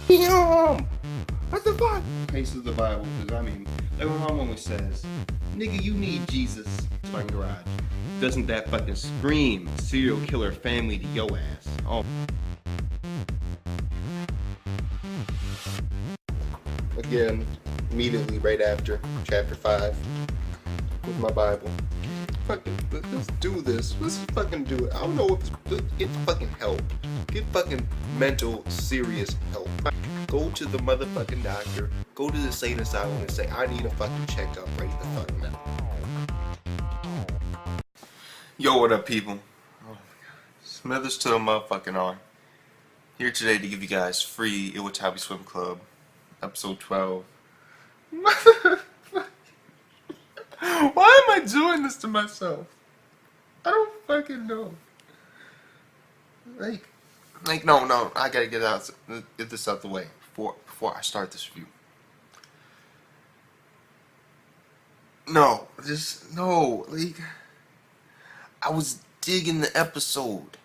Damn! What the fuck? Case of the Bible, because I mean, like my mom always says, nigga, you need Jesus. Fucking garage. Doesn't that fucking scream serial killer family to yo ass? Oh. Again, immediately right after chapter 5 with my Bible. Fucking, let's do this. Let's fucking do it. I don't know if get fucking help. Get fucking mental, serious help. Go to the motherfucking doctor. Go to the insane asylum and say, I need a fucking checkup right the fuck now. Yo, what up, people? Oh my god. Smithers to the motherfucking R. Here today to give you guys free Iwatobi Swim Club, episode 12. Why am I doing this to myself? I don't fucking know. Like, no, I gotta get this out the way before I start this review. No, I was digging the episode.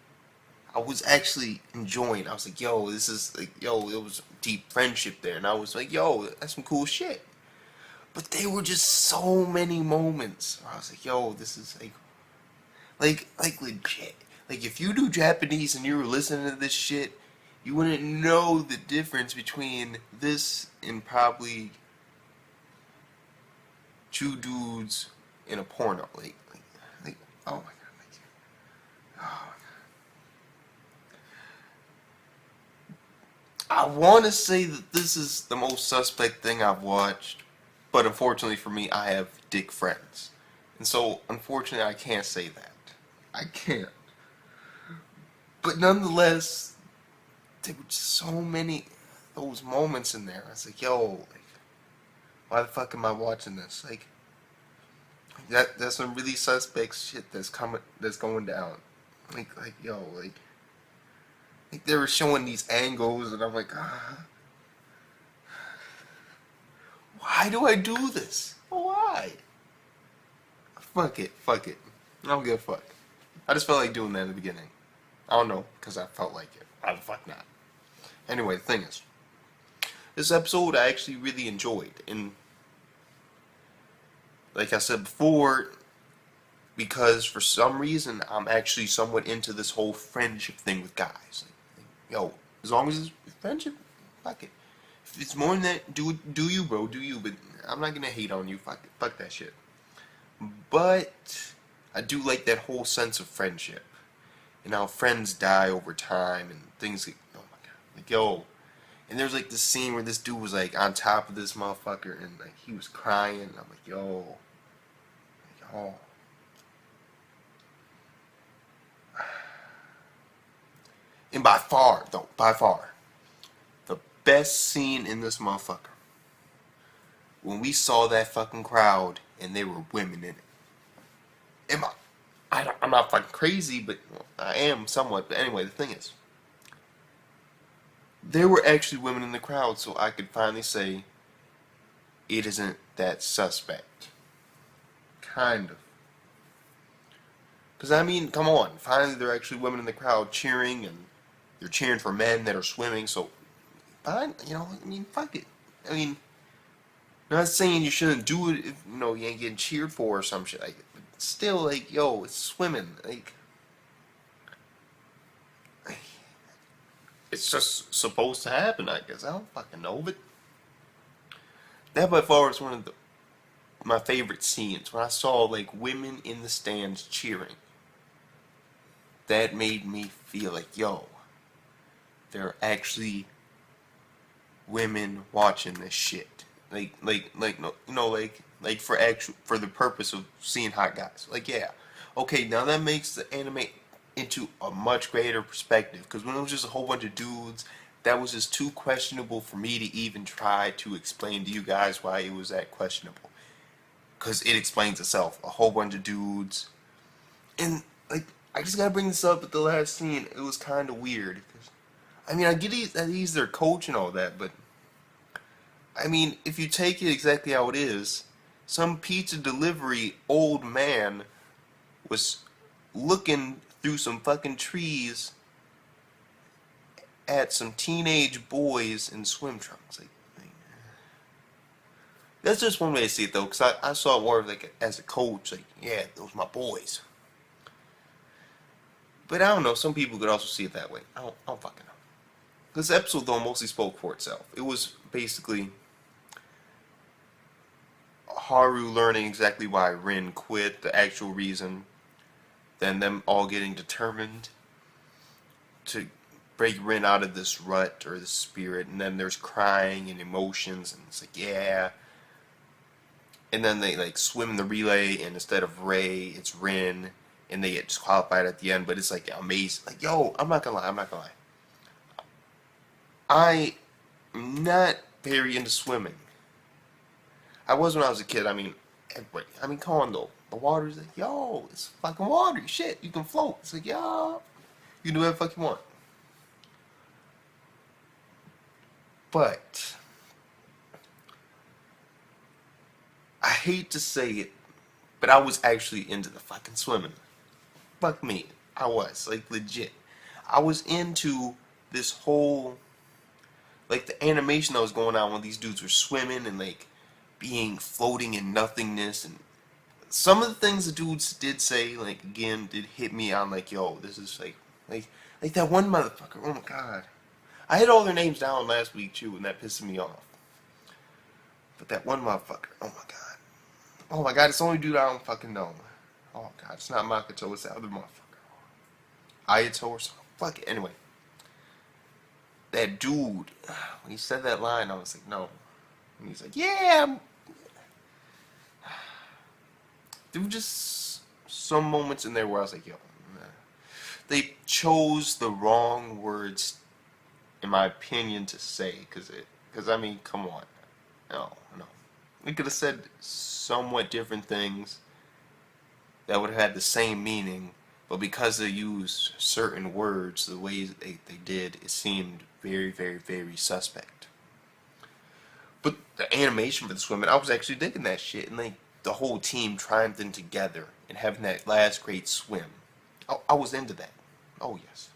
I was actually enjoying. I was like, yo, this is like, yo, it was deep friendship there, and I was like, yo, that's some cool shit. But there were just so many moments where I was like, yo, this is like legit. Like, if you do Japanese and you were listening to this shit, you wouldn't know the difference between this and probably two dudes in a porno. Like oh my god, oh my god. I want to say that this is the most suspect thing I've watched, but unfortunately for me, I have dick friends. And so, unfortunately, I can't say that. I can't. But nonetheless, there were just so many those moments in there. I was like, yo, why the fuck am I watching this? Like, that's some really suspect shit that's going down. Like they were showing these angles, and I'm like, why do I do this? Why? Fuck it. I don't give a fuck. I just felt like doing that in the beginning. I don't know, because I felt like it. Why the fuck not? Anyway, the thing is, this episode I actually really enjoyed. And like I said before, because for some reason I'm actually somewhat into this whole friendship thing with guys. Yo, as long as it's friendship, fuck it. If it's more than that, do you, bro, do you. But I'm not gonna hate on you. Fuck that shit. But I do like that whole sense of friendship. And how friends die over time and things like, oh my god, like, yo. And there's like this scene where this dude was like on top of this motherfucker and like he was crying, and I'm like, yo. And by far, the best scene in this motherfucker, when we saw that fucking crowd and there were women in it. I'm not fucking crazy, but I am somewhat. But anyway, the thing is, there were actually women in the crowd, so I could finally say it isn't that suspect. Kind of. Because, I mean, come on. Finally, there are actually women in the crowd cheering, and they're cheering for men that are swimming, so fine, I mean, fuck it. I mean, I'm not saying you shouldn't do it if, you ain't getting cheered for or some shit like that. Still, like, yo, it's swimming. Like, it's just supposed to happen, I guess. I don't fucking know, but that by far is one of my favorite scenes. When I saw, like, women in the stands cheering, that made me feel like, yo, there are actually women watching this shit. Like for the purpose of seeing hot guys. Like, yeah, okay, now that makes the anime into a much greater perspective. Because when it was just a whole bunch of dudes, that was just too questionable for me to even try to explain to you guys why it was that questionable. Because it explains itself. A whole bunch of dudes, and like, I just gotta bring this up at the last scene. It was kind of weird. Cause, I mean, I get that he's their coach and all that, but I mean, if you take it exactly how it is, some pizza delivery old man was looking threw some fucking trees at some teenage boys in swim trunks. Like, that's just one way to see it, though, because I saw it more like as a coach, like, yeah, those my boys. But I don't know, some people could also see it that way. I don't fucking know. This episode, though, mostly spoke for itself. It was basically Haru learning exactly why Rin quit, the actual reason, then them all getting determined to break Rin out of this rut or this spirit, and then there's crying and emotions, and it's like, yeah. And then they like swim in the relay, and instead of Ray, it's Rin, and they get disqualified at the end. But it's like amazing. Like, yo, I'm not gonna lie. I'm not very into swimming. I was when I was a kid. I mean, everybody. I mean, come on though. The water's like, yo, it's fucking water. Shit, you can float. It's like, yo, you can do whatever the fuck you want. But I hate to say it, but I was actually into the fucking swimming. Fuck me. I was, like, legit. I was into this whole, like, the animation that was going on when these dudes were swimming and, like, being floating in nothingness. And some of the things the dudes did say, like, again, did hit me on, like, yo, this is, like that one motherfucker. Oh, my God. I had all their names down last week, too, and that pissed me off. But that one motherfucker, oh, my God. Oh, my God, it's the only dude I don't fucking know. Oh, God, it's not Makoto, it's that other motherfucker. Ayato or something. Fuck it. Anyway. That dude, when he said that line, I was like, no. And he's like, yeah. There were just some moments in there where I was like, yo, man. They chose the wrong words, in my opinion, to say. Because I mean, come on. No. We could have said somewhat different things that would have had the same meaning, but because they used certain words the way they did, it seemed very, very, very suspect. But the animation for the swimming, I was actually digging that shit, and like the whole team triumphing together and having that last great swim. I was into that. Oh yes.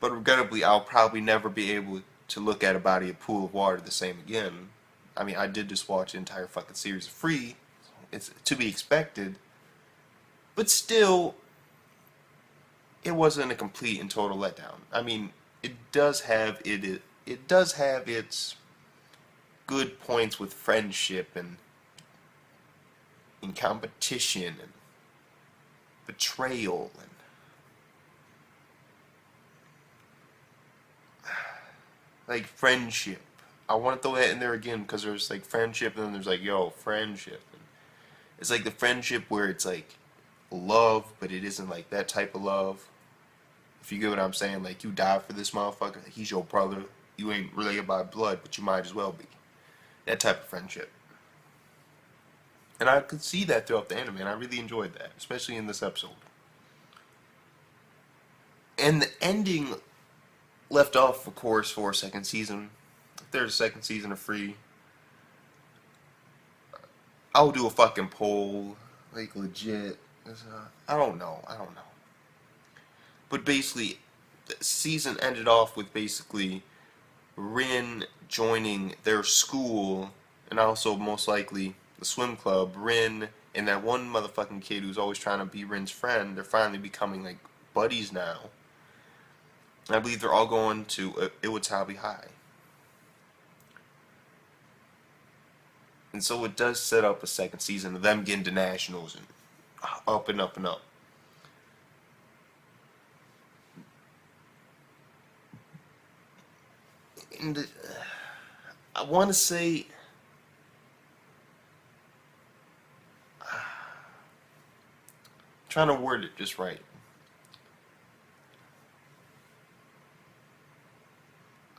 But regrettably, I'll probably never be able to look at a body of pool of water the same again. I mean, I did just watch the entire fucking series free. It's to be expected. But still, it wasn't a complete and total letdown. I mean, it does have its good points with friendship and in competition and betrayal and like friendship. I want to throw that in there again because there's like friendship and then there's like, yo, friendship. And it's like the friendship where it's like love, but it isn't like that type of love. If you get what I'm saying, like you die for this motherfucker, like, he's your brother. You ain't related by blood, but you might as well be. That type of friendship. And I could see that throughout the anime, and I really enjoyed that, especially in this episode. And the ending left off, of course, for a second season. If there's a second season of Free, I'll do a fucking poll, like legit. I don't know. But basically, the season ended off with basically Rin joining their school, and also most likely the swim club. Rin and that one motherfucking kid who's always trying to be Rin's friend, they're finally becoming like buddies now. And I believe they're all going to Iwatobi High. And so it does set up a second season of them getting to nationals and up and up and up. And I want to say, trying to word it just right.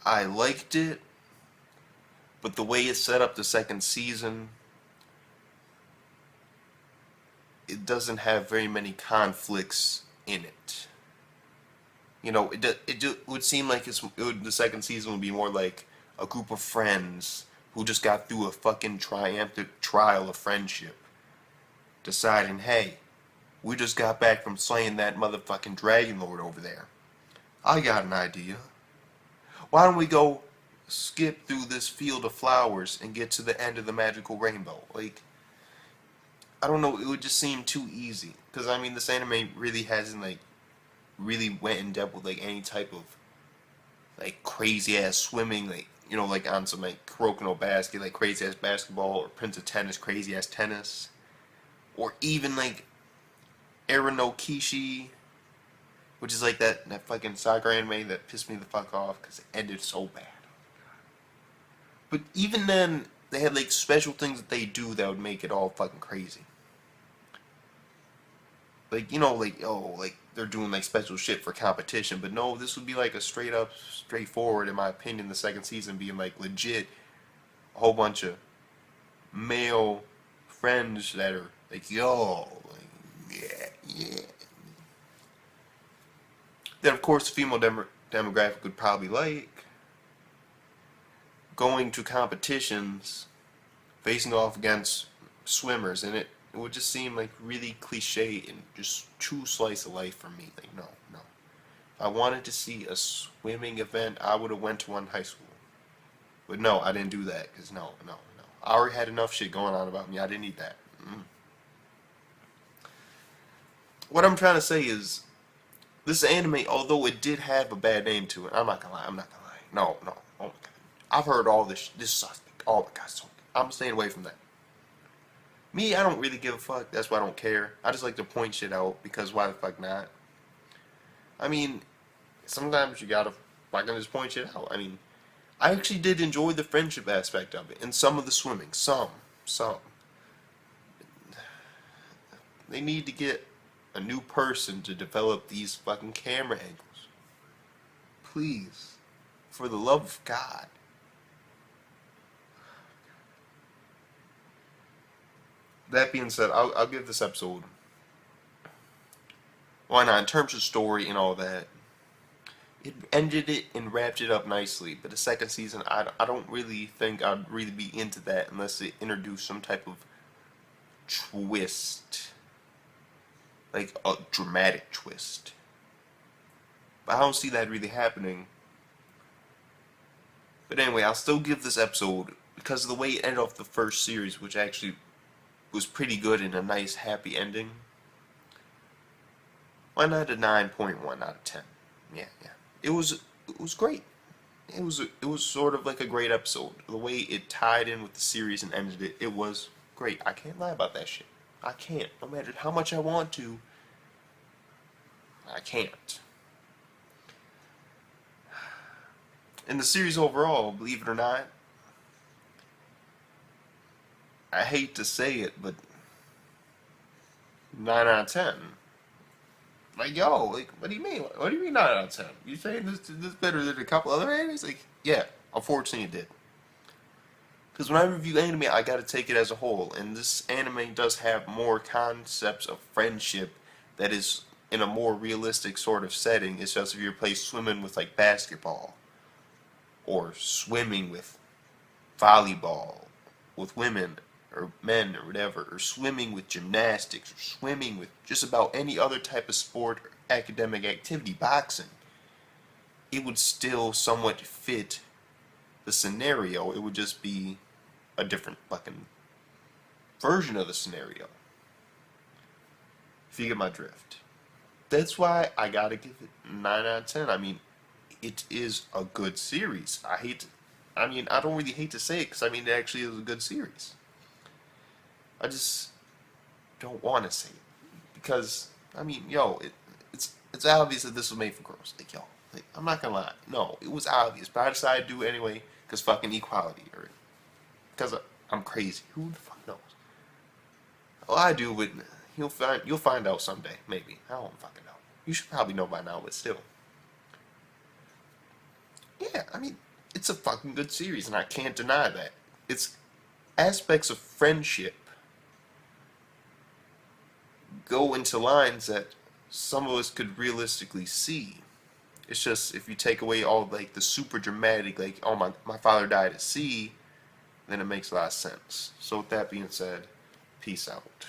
I liked it, but the way it set up the second season, it doesn't have very many conflicts in it. You know, it would seem like the second season would be more like a group of friends who just got through a fucking triumphant trial of friendship, deciding, hey, We just got back from slaying that motherfucking Dragon Lord over there. I got an idea. Why don't we go skip through this field of flowers and get to the end of the magical rainbow? Like, I don't know, it would just seem too easy. Because, I mean, this anime really hasn't, like, really went in depth with, like, any type of, like, crazy-ass swimming, like, you know, like, on some, like, Kuroko no Basket, like, crazy-ass basketball, or Prince of Tennis, crazy-ass tennis. Or even, like, Eren no Kishi, which is, like, that fucking soccer anime that pissed me the fuck off, because it ended so bad. But even then, they had, like, special things that they do that would make it all fucking crazy. Like, you know, like, oh, like, they're doing, like, special shit for competition. But no, this would be, like, a straight up, straightforward, in my opinion, the second season being, like, legit a whole bunch of male friends that are, like, yo, like, yeah, yeah. Then, of course, the female demographic would probably like going to competitions, facing off against swimmers, and it would just seem like really cliche and just too slice of life for me. Like, no, no. If I wanted to see a swimming event, I would have went to one in high school. But no, I didn't do that, because no, no, no. I already had enough shit going on about me. I didn't need that. What I'm trying to say is, this anime, although it did have a bad name to it, I'm not gonna lie, I'm not gonna lie. No, no, oh my god. I've heard all this sucks. Oh my god, so I'm staying away from that. Me, I don't really give a fuck. That's why I don't care. I just like to point shit out because why the fuck not? I mean, sometimes you gotta fucking just point shit out. I mean, I actually did enjoy the friendship aspect of it and some of the swimming. Some. They need to get a new person to develop these fucking camera angles. Please. For the love of God. That being said, I'll give this episode, why not, in terms of story and all that, it ended it and wrapped it up nicely. But the second season, I don't really think I'd really be into that unless it introduced some type of twist. Like a dramatic twist. But I don't see that really happening. But anyway, I'll still give this episode, because of the way it ended off the first series, which actually was pretty good and a nice happy ending. Why not a 9.1 out of 10? Yeah. It was great. It was sort of like a great episode. The way it tied in with the series and ended it, it was great. I can't lie about that shit. I can't. No matter how much I want to, I can't. In the series overall, believe it or not, I hate to say it, but 9 out of 10. Like, yo, like, what do you mean? What do you mean 9 out of 10? You saying this better than a couple other animes? Like, yeah, unfortunately it did. Because when I review anime, I gotta take it as a whole. And this anime does have more concepts of friendship that is in a more realistic sort of setting. It's just if you're playing swimming with, like, basketball. Or swimming with volleyball. With women. Or men. Or whatever. Or swimming with gymnastics. Or swimming with just about any other type of sport or academic activity. Boxing. It would still somewhat fit the scenario. It would just be a different fucking version of the scenario. If you get my drift. That's why I gotta give it 9 out of 10. I mean, it is a good series. I don't really hate to say it, because I mean, it actually is a good series. I just don't want to say it. Because, I mean, yo, it's obvious that this was made for girls. Like, yo, like, I'm not gonna lie. No, it was obvious, but I decided to do it anyway, because fucking equality, or because I'm crazy. Who the fuck knows? All I do, but you'll find out someday, maybe. I don't fucking know. You should probably know by now, but still. Yeah, I mean, it's a fucking good series, and I can't deny that. It's aspects of friendship go into lines that some of us could realistically see. It's just, if you take away all, like, the super dramatic, like, oh, my father died at sea, then it makes a lot of sense. So with that being said, peace out.